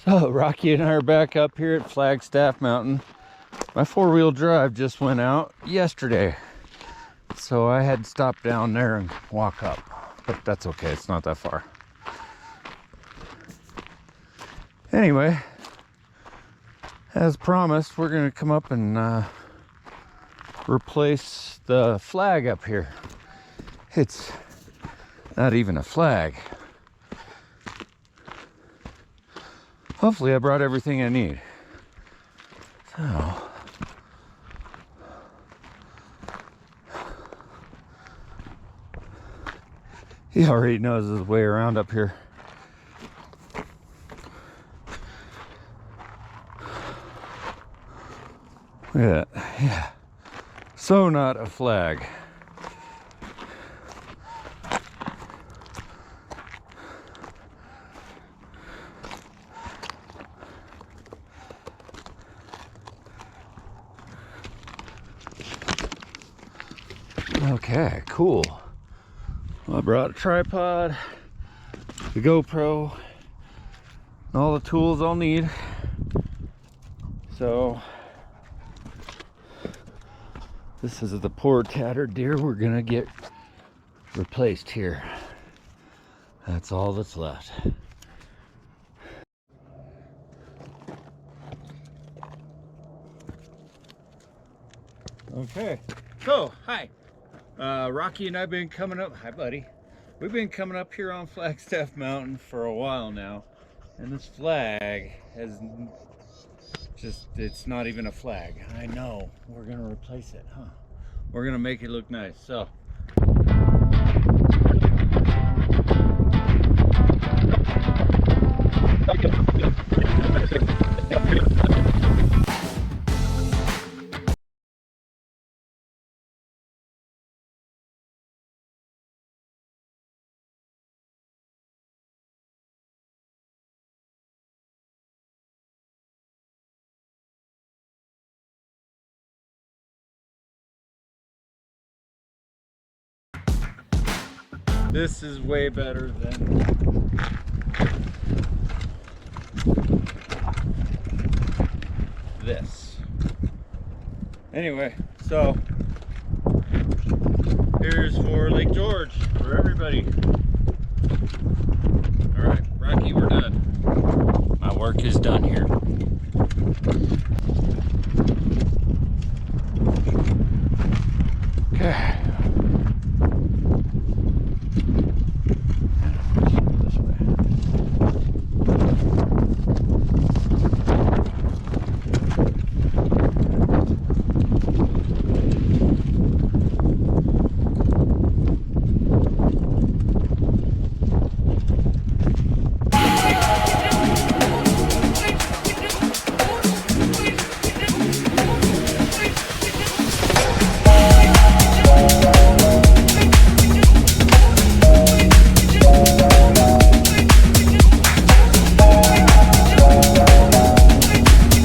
So Rocky and I are back up here at Flagstaff Mountain. My four-wheel drive just went out yesterday, so I had to stop down there and walk up, but that's okay, it's not that far. Anyway, as promised, we're gonna come up and replace the flag up here. It's not even a flag. Hopefully I brought everything I need. So he already knows his way around up here. Look at that. Yeah. So not a flag. Okay, cool. Well, I brought a tripod, the GoPro, and all the tools I'll need. So this is the poor tattered deer we're gonna get replaced here. That's all that's left. Okay, so hi. Rocky and I've been coming up. Hi, buddy. We've been coming up here on Flagstaff Mountain for a while now, and this flag has it's not even a flag. I know. We're gonna replace it, huh? We're gonna make it look nice. So this is way better than this. Anyway, so here's for Lake George for everybody. All right, Rocky, we're done. My work is done here.